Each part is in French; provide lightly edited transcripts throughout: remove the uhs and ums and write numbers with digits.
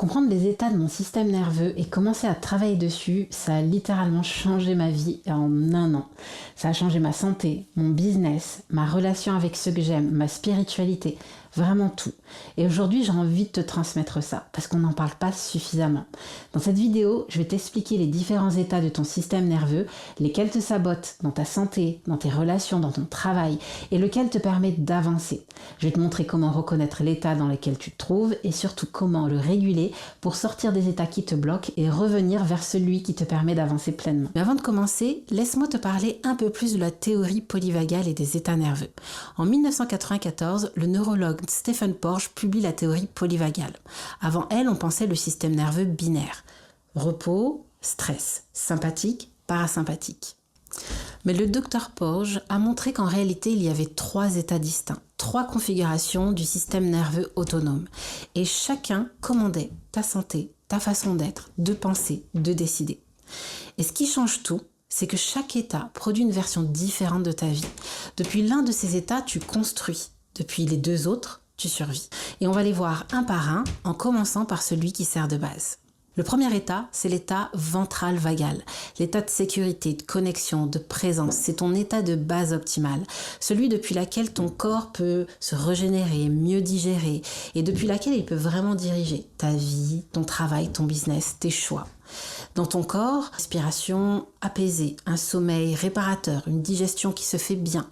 Comprendre les états de mon système nerveux et commencer à travailler dessus, ça a littéralement changé ma vie en un an. Ça a changé ma santé, mon business, ma relation avec ceux que j'aime, ma spiritualité, vraiment tout. Et aujourd'hui, j'ai envie de te transmettre ça parce qu'on n'en parle pas suffisamment. Dans cette vidéo, je vais t'expliquer les différents états de ton système nerveux, lesquels te sabotent dans ta santé, dans tes relations, dans ton travail et lequel te permet d'avancer. Je vais te montrer comment reconnaître l'état dans lequel tu te trouves et surtout comment le réguler pour sortir des états qui te bloquent et revenir vers celui qui te permet d'avancer pleinement. Mais avant de commencer, laisse-moi te parler un peu plus de la théorie polyvagale et des états nerveux. En 1994, le neurologue Stephen Porges publie la théorie polyvagale. Avant elle, on pensait le système nerveux binaire. Repos, stress, sympathique, parasympathique. Mais le docteur Porges a montré qu'en réalité, il y avait 3 états distincts, 3 configurations du système nerveux autonome. Et chacun commandait ta santé, ta façon d'être, de penser, de décider. Et ce qui change tout, c'est que chaque état produit une version différente de ta vie. Depuis l'un de ces états, tu construis. Depuis les 2 autres, tu survis. Et on va les voir un par un, en commençant par celui qui sert de base. Le premier état, c'est l'état ventral vagal, l'état de sécurité, de connexion, de présence. C'est ton état de base optimal, celui depuis lequel ton corps peut se régénérer, mieux digérer et depuis lequel il peut vraiment diriger ta vie, ton travail, ton business, tes choix. Dans ton corps, respiration apaisée, un sommeil réparateur, une digestion qui se fait bien.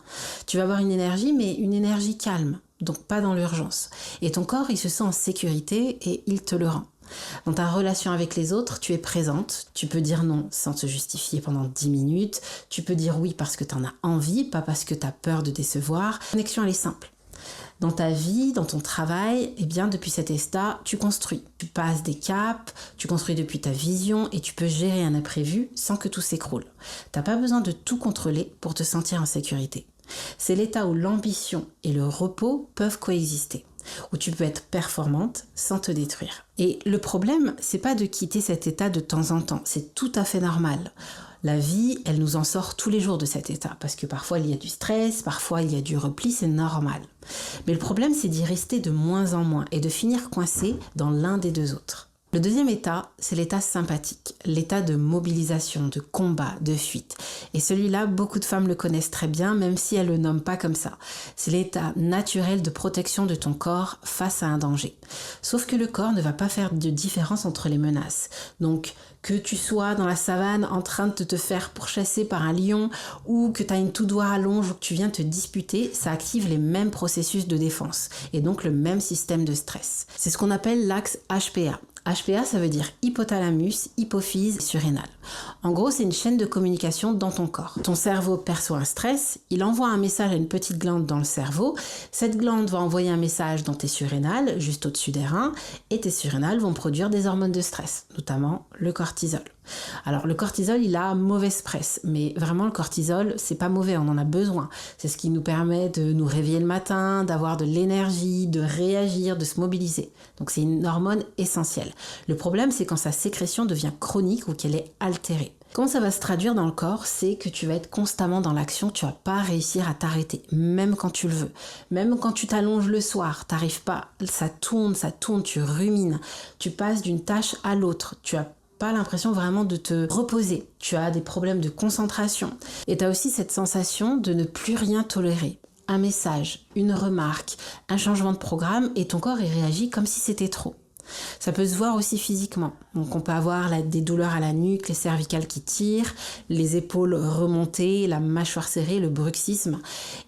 Tu vas avoir une énergie, mais une énergie calme, donc pas dans l'urgence. Et ton corps, il se sent en sécurité et il te le rend. Dans ta relation avec les autres, tu es présente, tu peux dire non sans te justifier pendant 10 minutes, tu peux dire oui parce que tu en as envie, pas parce que tu as peur de décevoir. La connexion, elle est simple. Dans ta vie, dans ton travail, eh bien depuis cet état, tu construis. Tu passes des caps, tu construis depuis ta vision et tu peux gérer un imprévu sans que tout s'écroule. Tu n'as pas besoin de tout contrôler pour te sentir en sécurité. C'est l'état où l'ambition et le repos peuvent coexister, où tu peux être performante sans te détruire. Et le problème, c'est pas de quitter cet état de temps en temps, c'est tout à fait normal. La vie, elle nous en sort tous les jours de cet état, parce que parfois il y a du stress, parfois il y a du repli, c'est normal. Mais le problème, c'est d'y rester de moins en moins et de finir coincé dans l'un des 2 autres. Le deuxième état, c'est l'état sympathique, l'état de mobilisation, de combat, de fuite. Et celui-là, beaucoup de femmes le connaissent très bien, même si elles ne le nomment pas comme ça. C'est l'état naturel de protection de ton corps face à un danger. Sauf que le corps ne va pas faire de différence entre les menaces. Donc, que tu sois dans la savane en train de te faire pourchasser par un lion ou que tu as une tout-doigt à longe ou que tu viens te disputer, ça active les mêmes processus de défense et donc le même système de stress. C'est ce qu'on appelle l'axe HPA. HPA, ça veut dire hypothalamus, hypophyse, surrénal. En gros, c'est une chaîne de communication dans ton corps. Ton cerveau perçoit un stress, il envoie un message à une petite glande dans le cerveau. Cette glande va envoyer un message dans tes surrénales, juste au-dessus des reins, et tes surrénales vont produire des hormones de stress, notamment le cortisol. Alors le cortisol, il a mauvaise presse, mais vraiment le cortisol, c'est pas mauvais, on en a besoin. C'est ce qui nous permet de nous réveiller le matin, d'avoir de l'énergie, de réagir, de se mobiliser. Donc c'est une hormone essentielle. Le problème, c'est quand sa sécrétion devient chronique ou qu'elle est altérée. Comment ça va se traduire dans le corps? C'est que tu vas être constamment dans l'action, tu vas pas réussir à t'arrêter, même quand tu le veux. Même quand tu t'allonges le soir, t'arrives pas, ça tourne, tu rumines, tu passes d'une tâche à l'autre, tu as pas l'impression vraiment de te reposer. Tu as des problèmes de concentration. Et tu as aussi cette sensation de ne plus rien tolérer. Un message, une remarque, un changement de programme et ton corps y réagit comme si c'était trop. Ça peut se voir aussi physiquement. Donc on peut avoir des douleurs à la nuque, les cervicales qui tirent, les épaules remontées, la mâchoire serrée, le bruxisme.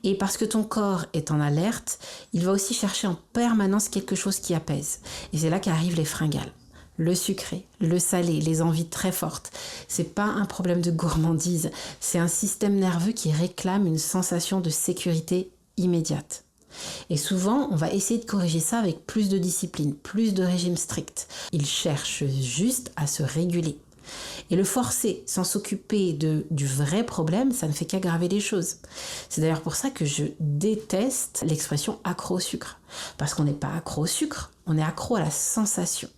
Et parce que ton corps est en alerte, il va aussi chercher en permanence quelque chose qui apaise. Et c'est là qu'arrivent les fringales. Le sucré, le salé, les envies très fortes. C'est pas un problème de gourmandise, c'est un système nerveux qui réclame une sensation de sécurité immédiate. Et souvent, on va essayer de corriger ça avec plus de discipline, plus de régime strict. Il cherche juste à se réguler. Et le forcer sans s'occuper du vrai problème, ça ne fait qu'aggraver les choses. C'est d'ailleurs pour ça que je déteste l'expression accro au sucre. Parce qu'on n'est pas accro au sucre, on est accro à la sensation.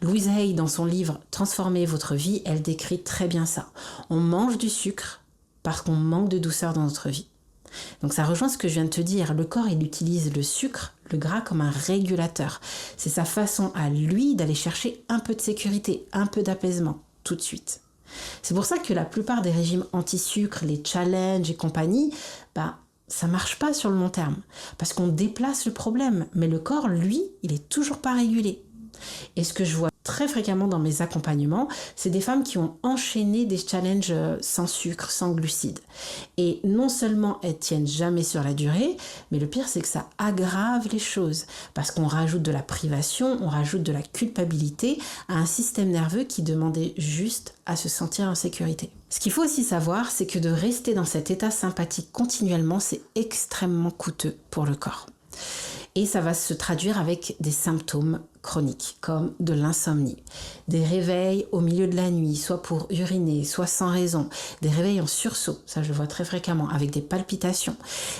Louise Hay, dans son livre « Transformez votre vie », elle décrit très bien ça. On mange du sucre parce qu'on manque de douceur dans notre vie. Donc ça rejoint ce que je viens de te dire. Le corps, il utilise le sucre, le gras comme un régulateur. C'est sa façon à lui d'aller chercher un peu de sécurité, un peu d'apaisement, tout de suite. C'est pour ça que la plupart des régimes anti-sucre, les challenges et compagnie, ça marche pas sur le long terme. Parce qu'on déplace le problème. Mais le corps, lui, il est toujours pas régulé. Et ce que je vois très fréquemment dans mes accompagnements, c'est des femmes qui ont enchaîné des challenges sans sucre, sans glucides. Et non seulement elles tiennent jamais sur la durée, mais le pire c'est que ça aggrave les choses. Parce qu'on rajoute de la privation, on rajoute de la culpabilité à un système nerveux qui demandait juste à se sentir en sécurité. Ce qu'il faut aussi savoir, c'est que de rester dans cet état sympathique continuellement, c'est extrêmement coûteux pour le corps. Et ça va se traduire avec des symptômes chroniques, comme de l'insomnie, des réveils au milieu de la nuit, soit pour uriner, soit sans raison, des réveils en sursaut, ça je le vois très fréquemment, avec des palpitations,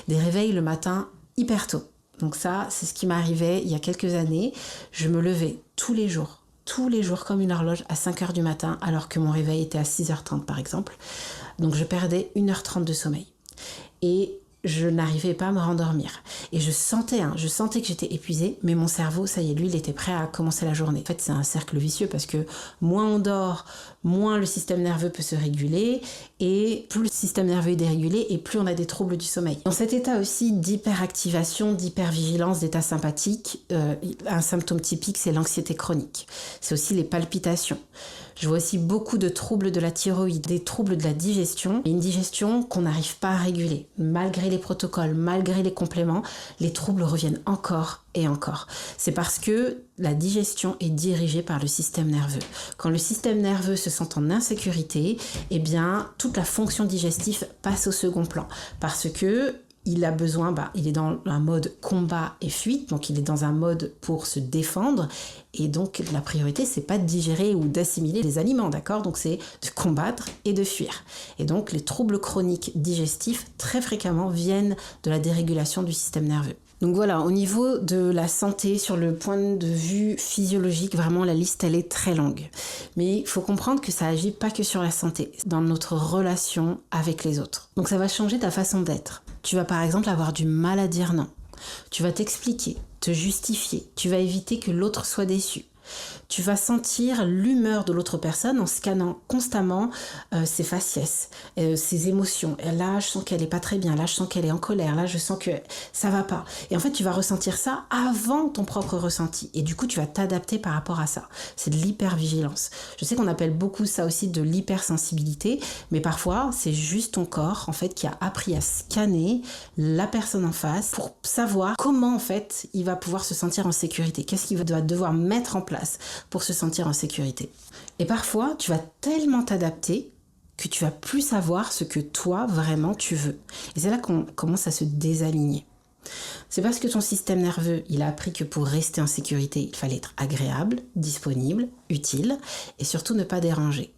des réveils le matin hyper tôt. Donc ça, c'est ce qui m'arrivait il y a quelques années. Je me levais tous les jours comme une horloge à 5h du matin, alors que mon réveil était à 6h30 par exemple. Donc je perdais 1h30 de sommeil. Et je n'arrivais pas à me rendormir. Et je sentais que j'étais épuisée, mais mon cerveau, ça y est, lui, il était prêt à commencer la journée. En fait, c'est un cercle vicieux parce que moins on dort, moins le système nerveux peut se réguler, et plus le système nerveux est dérégulé, et plus on a des troubles du sommeil. Dans cet état aussi d'hyperactivation, d'hypervigilance, d'état sympathique, un symptôme typique, c'est l'anxiété chronique. C'est aussi les palpitations. Je vois aussi beaucoup de troubles de la thyroïde, des troubles de la digestion, et une digestion qu'on n'arrive pas à réguler. Malgré les protocoles, malgré les compléments, les troubles reviennent encore et encore. C'est parce que la digestion est dirigée par le système nerveux. Quand le système nerveux se sent en insécurité, eh bien, toute la fonction digestive passe au second plan. Parce que il a besoin, il est dans un mode combat et fuite, donc il est dans un mode pour se défendre, et donc la priorité c'est pas de digérer ou d'assimiler les aliments, d'accord? Donc c'est de combattre et de fuir. Et donc les troubles chroniques digestifs très fréquemment viennent de la dérégulation du système nerveux. Donc voilà, au niveau de la santé, sur le point de vue physiologique, vraiment la liste elle est très longue. Mais il faut comprendre que ça agit pas que sur la santé, dans notre relation avec les autres. Donc ça va changer ta façon d'être. Tu vas par exemple avoir du mal à dire non. Tu vas t'expliquer, te justifier. Tu vas éviter que l'autre soit déçu. Tu vas sentir l'humeur de l'autre personne en scannant constamment ses faciès, ses émotions. Et là, je sens qu'elle est pas très bien. Là, je sens qu'elle est en colère. Là, je sens que ça va pas. Et en fait, tu vas ressentir ça avant ton propre ressenti. Et du coup, tu vas t'adapter par rapport à ça. C'est de l'hypervigilance. Je sais qu'on appelle beaucoup ça aussi de l'hypersensibilité, mais parfois, c'est juste ton corps, en fait, qui a appris à scanner la personne en face pour savoir comment, en fait, il va pouvoir se sentir en sécurité. Qu'est-ce qu'il va devoir mettre en place pour se sentir en sécurité. Et parfois, tu vas tellement t'adapter que tu vas plus savoir ce que toi, vraiment, tu veux. Et c'est là qu'on commence à se désaligner. C'est parce que ton système nerveux, il a appris que pour rester en sécurité, il fallait être agréable, disponible, utile, et surtout ne pas déranger.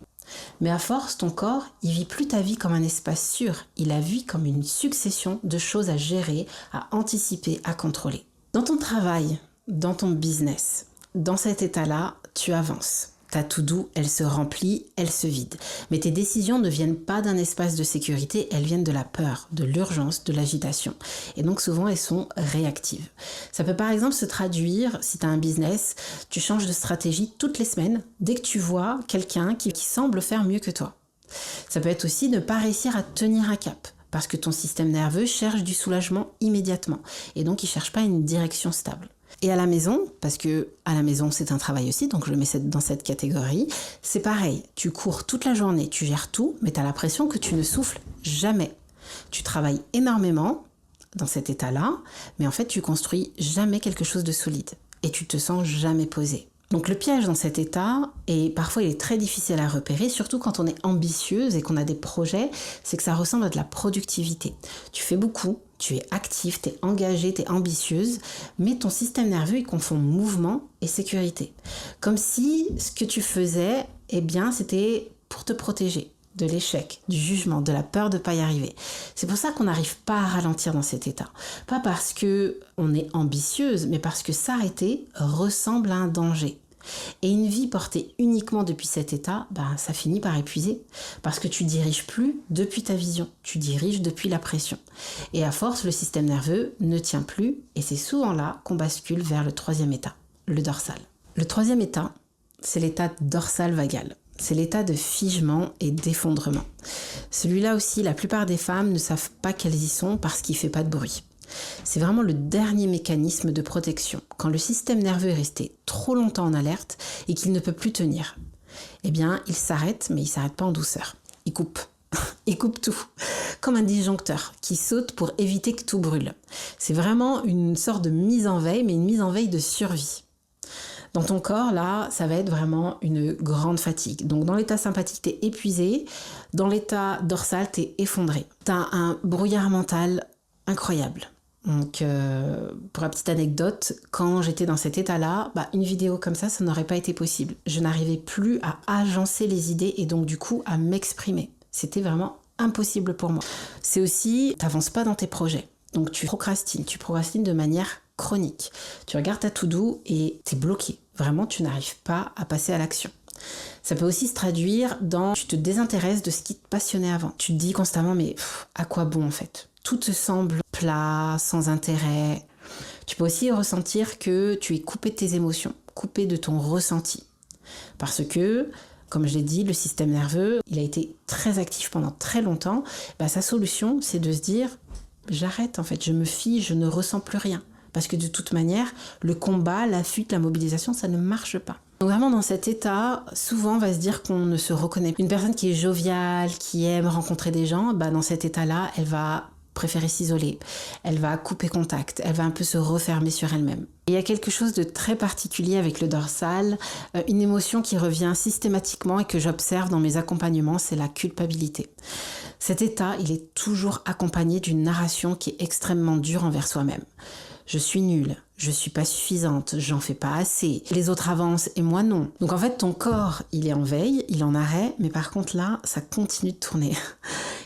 Mais à force, ton corps, il vit plus ta vie comme un espace sûr. Il la vit comme une succession de choses à gérer, à anticiper, à contrôler. Dans ton travail, dans ton business, dans cet état-là, tu avances. Ta to-do, elle se remplit, elle se vide. Mais tes décisions ne viennent pas d'un espace de sécurité, elles viennent de la peur, de l'urgence, de l'agitation. Et donc souvent, elles sont réactives. Ça peut par exemple se traduire, si tu as un business, tu changes de stratégie toutes les semaines dès que tu vois quelqu'un qui semble faire mieux que toi. Ça peut être aussi ne pas réussir à tenir un cap, parce que ton système nerveux cherche du soulagement immédiatement. Et donc, il ne cherche pas une direction stable. Et à la maison, parce que à la maison c'est un travail aussi, donc je le mets dans cette catégorie, c'est pareil, tu cours toute la journée, tu gères tout, mais tu as l'impression que tu ne souffles jamais. Tu travailles énormément dans cet état-là, mais en fait tu construis jamais quelque chose de solide et tu te sens jamais posé. Donc le piège dans cet état, et parfois il est très difficile à repérer, surtout quand on est ambitieuse et qu'on a des projets, c'est que ça ressemble à de la productivité. Tu fais beaucoup, tu es active, tu es engagée, tu es ambitieuse, mais ton système nerveux il confond mouvement et sécurité. Comme si ce que tu faisais, eh bien, c'était pour te protéger de l'échec, du jugement, de la peur de ne pas y arriver. C'est pour ça qu'on n'arrive pas à ralentir dans cet état. Pas parce qu'on est ambitieuse, mais parce que s'arrêter ressemble à un danger. Et une vie portée uniquement depuis cet état, ça finit par épuiser. Parce que tu diriges plus depuis ta vision, tu diriges depuis la pression. Et à force, le système nerveux ne tient plus et c'est souvent là qu'on bascule vers le troisième état, le dorsal. Le troisième état, c'est l'état dorsal vagal. C'est l'état de figement et d'effondrement. Celui-là aussi, la plupart des femmes ne savent pas qu'elles y sont parce qu'il ne fait pas de bruit. C'est vraiment le dernier mécanisme de protection. Quand le système nerveux est resté trop longtemps en alerte et qu'il ne peut plus tenir, eh bien, il s'arrête, mais il ne s'arrête pas en douceur. Il coupe. Il coupe tout. Comme un disjoncteur qui saute pour éviter que tout brûle. C'est vraiment une sorte de mise en veille, mais une mise en veille de survie. Dans ton corps, là, ça va être vraiment une grande fatigue. Donc dans l'état sympathique, t'es épuisé. Dans l'état dorsal, t'es effondré. T'as un brouillard mental incroyable. Donc pour la petite anecdote, quand j'étais dans cet état-là, une vidéo comme ça n'aurait pas été possible. Je n'arrivais plus à agencer les idées et donc du coup à m'exprimer. C'était vraiment impossible pour moi. C'est aussi, t'avances pas dans tes projets. Donc tu procrastines de manière chronique. Tu regardes ta to-do et t'es bloqué. Vraiment, tu n'arrives pas à passer à l'action. Ça peut aussi se traduire dans tu te désintéresses de ce qui te passionnait avant. Tu te dis constamment mais à quoi bon en fait ? Tout te semble plat, sans intérêt. Tu peux aussi ressentir que tu es coupé de tes émotions, coupé de ton ressenti. Parce que, comme je l'ai dit, le système nerveux, il a été très actif pendant très longtemps. Sa solution, c'est de se dire j'arrête en fait, je me fige, je ne ressens plus rien. Parce que de toute manière, le combat, la fuite, la mobilisation, ça ne marche pas. Donc vraiment dans cet état, souvent on va se dire qu'on ne se reconnaît pas. Une personne qui est joviale, qui aime rencontrer des gens, dans cet état-là, elle va préférer s'isoler, elle va couper contact, elle va un peu se refermer sur elle-même. Et il y a quelque chose de très particulier avec le dorsal, une émotion qui revient systématiquement et que j'observe dans mes accompagnements, c'est la culpabilité. Cet état, il est toujours accompagné d'une narration qui est extrêmement dure envers soi-même. Je suis nulle, je suis pas suffisante, j'en fais pas assez, les autres avancent et moi non. Donc en fait ton corps il est en veille, il est en arrêt, mais par contre là ça continue de tourner.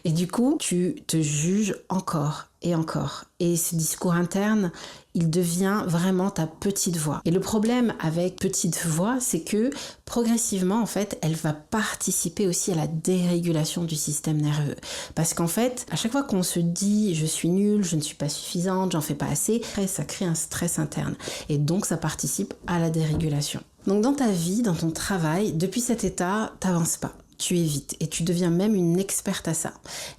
Et du coup tu te juges encore et encore. Et ce discours interne, il devient vraiment ta petite voix. Et le problème avec petite voix, c'est que progressivement, en fait, elle va participer aussi à la dérégulation du système nerveux. Parce qu'en fait, à chaque fois qu'on se dit « je suis nulle, je ne suis pas suffisante, j'en fais pas assez », ça crée un stress interne. Et donc, ça participe à la dérégulation. Donc, dans ta vie, dans ton travail, depuis cet état, t'avances pas. Tu évites et tu deviens même une experte à ça.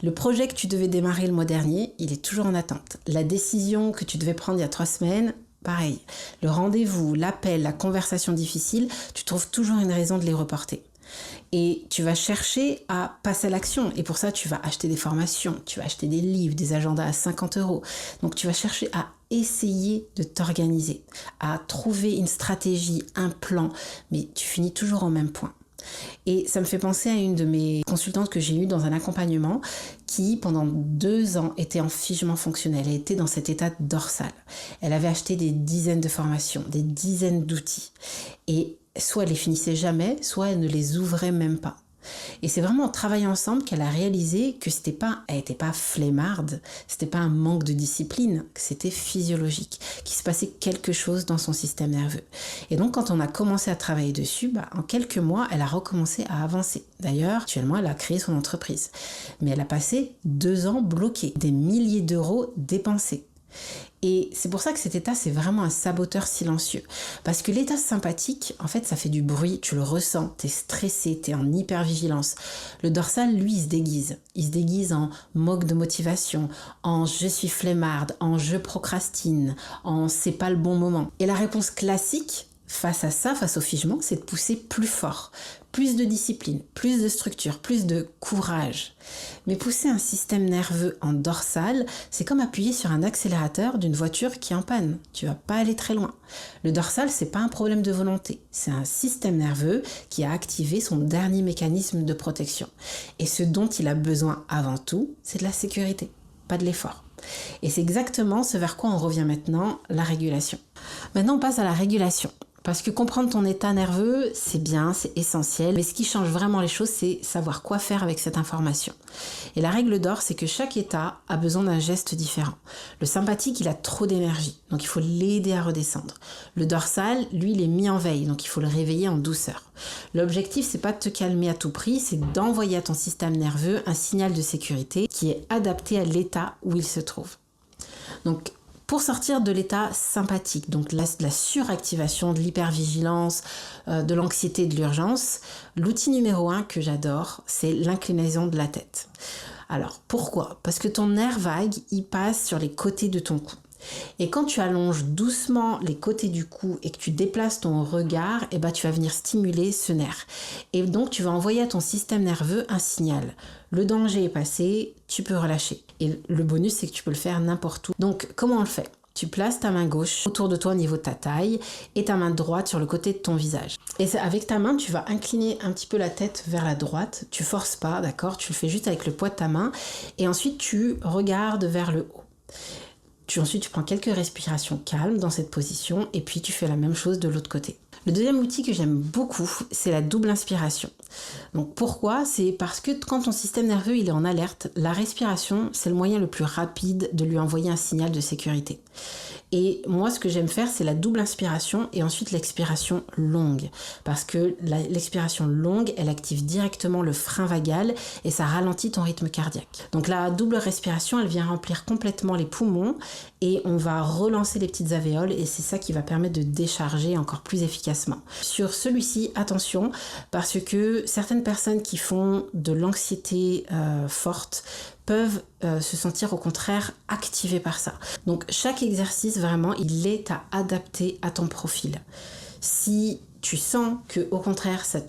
Le projet que tu devais démarrer le mois dernier, il est toujours en attente. La décision que tu devais prendre il y a 3 semaines, pareil. Le rendez-vous, l'appel, la conversation difficile, tu trouves toujours une raison de les reporter. Et tu vas chercher à passer à l'action. Et pour ça, tu vas acheter des formations, tu vas acheter des livres, des agendas à 50 €. Donc tu vas chercher à essayer de t'organiser, à trouver une stratégie, un plan, mais tu finis toujours au même point. Et ça me fait penser à une de mes consultantes que j'ai eue dans un accompagnement qui, pendant 2 ans, était en figement fonctionnel. Elle était dans cet état dorsal. Elle avait acheté des dizaines de formations, des dizaines d'outils. Et soit elle les finissait jamais, soit elle ne les ouvrait même pas. Et c'est vraiment en travaillant ensemble qu'elle a réalisé que elle n'était pas flemmarde, c'était pas un manque de discipline, que c'était physiologique, qu'il se passait quelque chose dans son système nerveux. Et donc quand on a commencé à travailler dessus, en quelques mois, elle a recommencé à avancer. D'ailleurs, actuellement, elle a créé son entreprise. Mais elle a passé 2 ans bloquée, des milliers d'euros dépensés. Et c'est pour ça que cet état, c'est vraiment un saboteur silencieux. Parce que l'état sympathique, en fait, ça fait du bruit, tu le ressens, t'es stressé, t'es en hypervigilance. Le dorsal, lui, il se déguise. Il se déguise en manque de motivation, en je suis flemmarde, en je procrastine, en c'est pas le bon moment. Et la réponse classique, face à ça, face au figement, c'est de pousser plus fort, plus de discipline, plus de structure, plus de courage. Mais pousser un système nerveux en dorsal, c'est comme appuyer sur un accélérateur d'une voiture qui est en panne. Tu vas pas aller très loin. Le dorsal, c'est pas un problème de volonté. C'est un système nerveux qui a activé son dernier mécanisme de protection. Et ce dont il a besoin avant tout, c'est de la sécurité, pas de l'effort. Et c'est exactement ce vers quoi on revient maintenant, la régulation. Maintenant, on passe à la régulation. Parce que comprendre ton état nerveux, c'est bien, c'est essentiel, mais ce qui change vraiment les choses, c'est savoir quoi faire avec cette information. Et la règle d'or, c'est que chaque état a besoin d'un geste différent. Le sympathique, il a trop d'énergie, donc il faut l'aider à redescendre. Le dorsal, lui, il est mis en veille, donc il faut le réveiller en douceur. L'objectif, c'est pas de te calmer à tout prix, c'est d'envoyer à ton système nerveux un signal de sécurité qui est adapté à l'état où il se trouve. Donc, pour sortir de l'état sympathique, donc de la suractivation, de l'hypervigilance, de l'anxiété et de l'urgence, l'outil numéro 1 que j'adore, c'est l'inclinaison de la tête. Alors, pourquoi ? Parce que ton nerf vague, il passe sur les côtés de ton cou. Et quand tu allonges doucement les côtés du cou et que tu déplaces ton regard, tu vas venir stimuler ce nerf. Et donc, tu vas envoyer à ton système nerveux un signal. Le danger est passé, tu peux relâcher. Et le bonus, c'est que tu peux le faire n'importe où. Donc, comment on le fait ? Tu places ta main gauche autour de toi au niveau de ta taille et ta main droite sur le côté de ton visage. Et avec ta main, tu vas incliner un petit peu la tête vers la droite. Tu forces pas, d'accord ? Tu le fais juste avec le poids de ta main. Et ensuite, tu regardes vers le haut. Ensuite, tu prends quelques respirations calmes dans cette position et puis tu fais la même chose de l'autre côté. Le deuxième outil que j'aime beaucoup, c'est la double inspiration. Donc pourquoi ? C'est parce que quand ton système nerveux il est en alerte, la respiration, c'est le moyen le plus rapide de lui envoyer un signal de sécurité. Et moi, ce que j'aime faire, c'est la double inspiration et ensuite l'expiration longue. Parce que l'expiration longue, elle active directement le frein vagal et ça ralentit ton rythme cardiaque. Donc la double respiration, elle vient remplir complètement les poumons et on va relancer les petites alvéoles et c'est ça qui va permettre de décharger encore plus efficacement. Sur celui-ci, attention, parce que certaines personnes qui font de l'anxiété forte peuvent se sentir au contraire activées par ça. Donc chaque exercice vraiment, il est à adapter à ton profil. Si tu sens que au contraire ça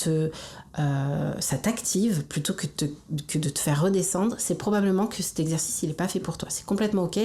t'active plutôt que de te faire redescendre, c'est probablement que cet exercice il n'est pas fait pour toi. C'est complètement ok,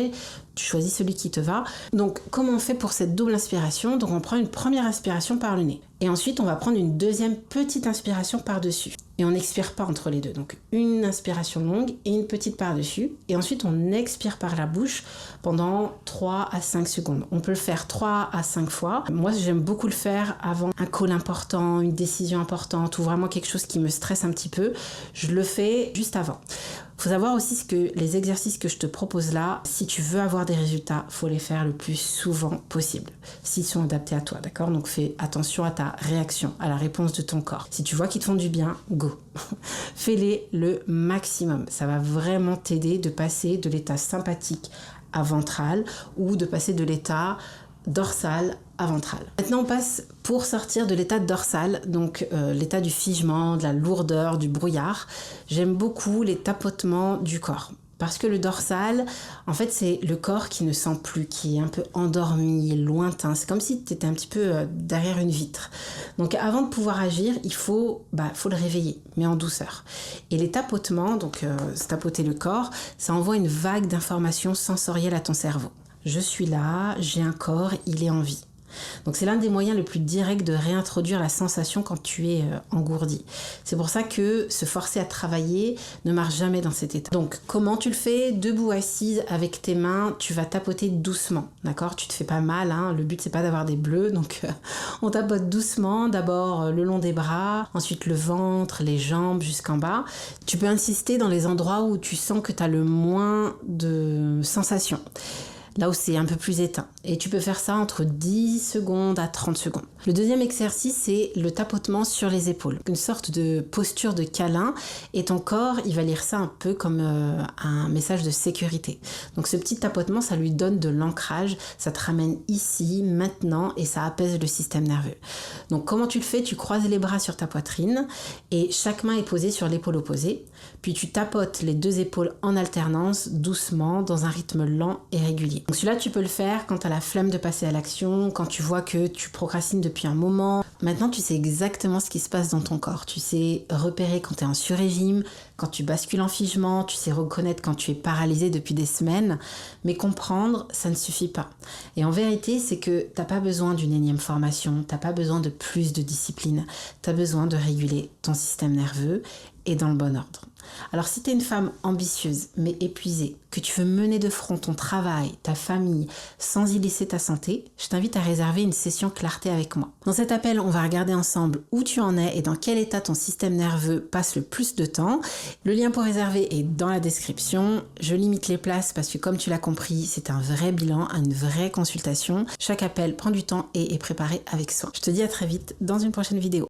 tu choisis celui qui te va. Donc comment on fait pour cette double inspiration ? Donc on prend une première inspiration par le nez et ensuite on va prendre une deuxième petite inspiration par-dessus. Et on n'expire pas entre les deux. Donc une inspiration longue et une petite par-dessus. Et ensuite on expire par la bouche pendant 3 à 5 secondes. On peut le faire 3 à 5 fois. Moi j'aime beaucoup le faire avant un call important, une décision importante ou vraiment quelque chose qui me stresse un petit peu. Je le fais juste avant. Faut savoir aussi que les exercices que je te propose là, si tu veux avoir des résultats, faut les faire le plus souvent possible, s'ils sont adaptés à toi, d'accord ? Donc fais attention à ta réaction, à la réponse de ton corps. Si tu vois qu'ils te font du bien, go. Fais-les le maximum. Ça va vraiment t'aider de passer de l'état sympathique à ventral ou de passer de l'état dorsal à ventral. Maintenant on passe pour sortir de l'état dorsal, donc l'état du figement, de la lourdeur, du brouillard. J'aime beaucoup les tapotements du corps. Parce que le dorsal, en fait, c'est le corps qui ne sent plus, qui est un peu endormi, lointain. C'est comme si tu étais un petit peu derrière une vitre. Donc avant de pouvoir agir, il faut le réveiller, mais en douceur. Et les tapotements, donc se tapoter le corps, ça envoie une vague d'informations sensorielles à ton cerveau. Je suis là, j'ai un corps, il est en vie. Donc c'est l'un des moyens les plus directs de réintroduire la sensation quand tu es engourdi. C'est pour ça que se forcer à travailler ne marche jamais dans cet état. Donc comment tu le fais ? Debout, assise, avec tes mains, tu vas tapoter doucement, d'accord ? Tu te fais pas mal, hein ? Le but c'est pas d'avoir des bleus, donc on tapote doucement, d'abord le long des bras, ensuite le ventre, les jambes jusqu'en bas. Tu peux insister dans les endroits où tu sens que tu as le moins de sensations. Là où c'est un peu plus éteint. Et tu peux faire ça entre 10 secondes à 30 secondes. Le deuxième exercice, c'est le tapotement sur les épaules. Une sorte de posture de câlin. Et ton corps, il va lire ça un peu comme un message de sécurité. Donc ce petit tapotement, ça lui donne de l'ancrage. Ça te ramène ici, maintenant, et ça apaise le système nerveux. Donc comment tu le fais ? Tu croises les bras sur ta poitrine et chaque main est posée sur l'épaule opposée. Puis tu tapotes les deux épaules en alternance, doucement, dans un rythme lent et régulier. Donc celui-là, tu peux le faire quand tu as la flemme de passer à l'action, quand tu vois que tu procrastines depuis un moment. Maintenant, tu sais exactement ce qui se passe dans ton corps. Tu sais repérer quand tu es en sur-régime, quand tu bascules en figement, tu sais reconnaître quand tu es paralysé depuis des semaines, mais comprendre, ça ne suffit pas. Et en vérité, c'est que t'as pas besoin d'une énième formation, t'as pas besoin de plus de discipline, t'as besoin de réguler ton système nerveux et dans le bon ordre. Alors si tu es une femme ambitieuse mais épuisée, que tu veux mener de front ton travail, ta famille, sans y laisser ta santé, je t'invite à réserver une session clarté avec moi. Dans cet appel, on va regarder ensemble où tu en es et dans quel état ton système nerveux passe le plus de temps. Le lien pour réserver est dans la description. Je limite les places parce que comme tu l'as compris, c'est un vrai bilan, une vraie consultation. Chaque appel prend du temps et est préparé avec soin. Je te dis à très vite dans une prochaine vidéo.